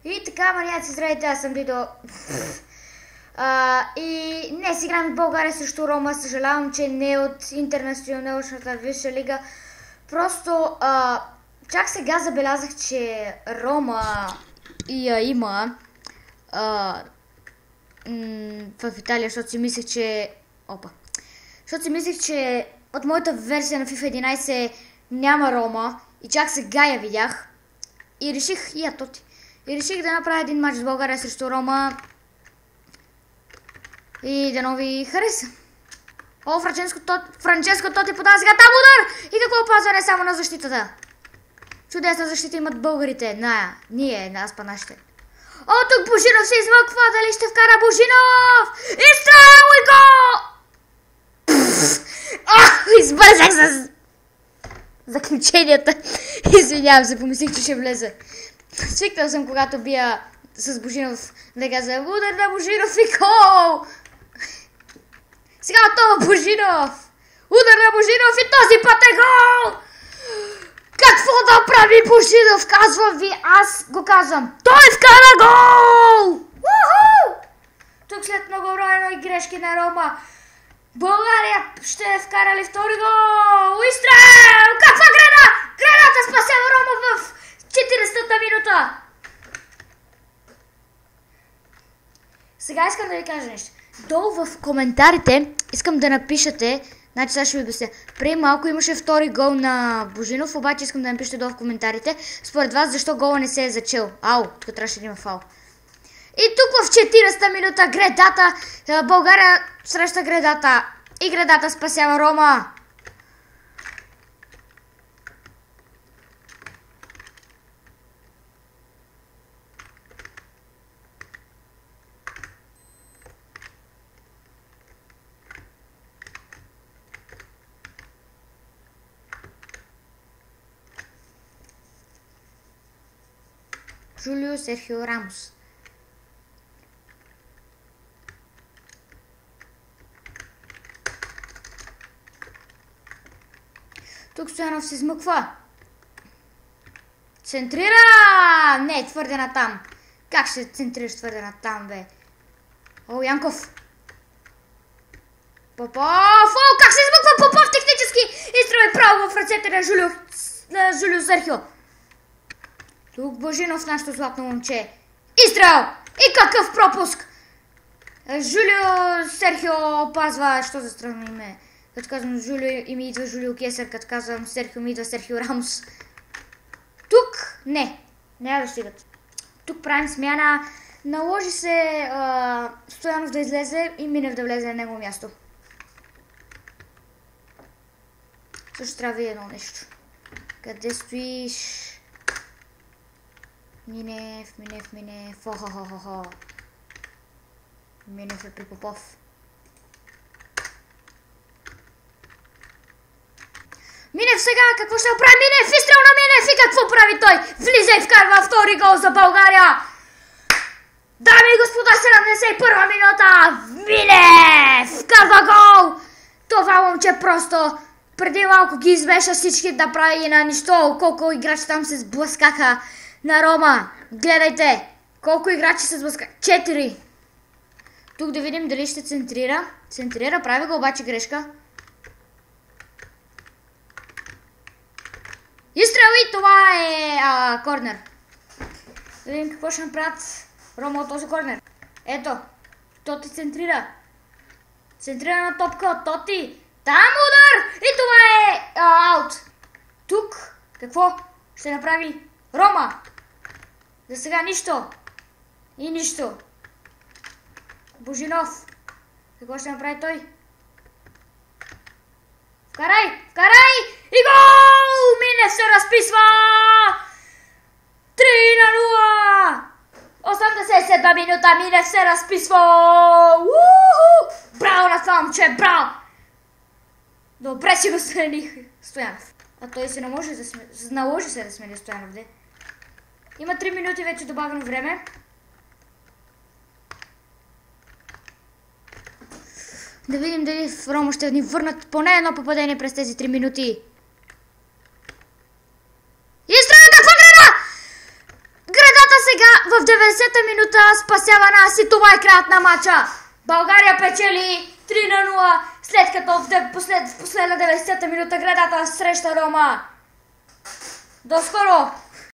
И така, маняци, здравейте, аз съм Бидо. И днес играем в България срещу Рома. Съжалявам, че не е от интернационалната висша лига. Просто чак сега забелязах, че Рома я има в Италия, защото си мислех, че от моята версия на FIFA 11 няма Рома. И чак сега я видях. И реших да направя един матч с България срещу Рома. И да ви хареса. О, Франческо Тоти подава сега там удар! И какво опазване само на защитата? Чудесна защита имат българите. Аз па нашите. О, тук Божинов се измъква. Дали ще вкара Божинов? Изстрел и гол! Избързах с заключенията. Извинявам се, помислих, че ще влезе. Свикнал съм, когато бия с Божинов, да каза удар на Божинов и гол! Сега отново Божинов! Удар на Божинов и този път е гол! Какво да прави Божинов? Казвам ви, аз го казвам. Той вкара гол! Уху! Тук след многобройни грешки на Рома, България ще вкара ли втори гол? Изстрел! Каква града? Градата спасява Рома в 40-та минута. Сега искам да ви кажа нещо. Долу в коментарите искам да напишете, значи сега ще ви обясня. Преди малко имаше втори гол на Божинов, обаче искам да напишете долу в коментарите, според вас защо гола не се е зачел. Тук трябваше да има фаул. И тук в 40-та минута Гредата, България среща Гредата и Гредата спасява Рома. Жулио Серхио Рамос. Тук Стоянов се измъква. Центрира! Не, твърде натам. Как ще центрираш твърде натам, бе? О, Янков. Попов! Как се измъква Попов технически? Изстрел право в ръцете на Жулио Серхио. Тук Божинов, нашето златно момче. Изстрел! И какъв пропуск! Жулио Серхио опазва. Що за странно име? Като казвам Жулио и ми идва Жулио Кесър, като казвам Серхио ми идва Серхио Рамос. Тук няма да стигат. Тук правим смяна. Наложи се Стоянов да излезе и Минев да влезе на негово място. Също трябва едно нещо. Къде стоиш? Минев. Хо. Минев е при Попов. Минев сега, какво ще прави Минев? Изстрел на Минев и какво прави той? Влиза и вкарва втори гол за България. Дами и господа, 71-а минута. Минев вкарва гол. Това момче просто преди малко ги извеша всички да прави на нищо. Колко играчи там се сблъскаха на Рома. Гледайте колко играчи се сблъскаха. 4. Тук да видим дали ще центрира. Центрира, прави го обаче грешка. Изстрел и това е корнер. Да видим какво ще направят Рома от този корнер. Ето, Тоти центрира. Центрира на топка, Тоти. Там удар! И това е аут. Тук какво ще направи Рома? За сега нищо. И нищо. Божинов. Какво ще направи той? Вкарай! И гол! Минев се разписва! 3-0! 87 минута Минев се разписва! Браво на това момче! Браво! Добре си го смених Стоянов. А той се наложи се да смени Стоянов, де. Има 3 минути вече добавено време. Да видим дали в Рома ще ни върнат поне едно попадение през тези 3 минути. Изстрел, каква града? Градата сега в 90-та минута спасява нас и това е краят на матча. България печели 3-0, след като в последна 90-та минута градата среща Рома. До скоро!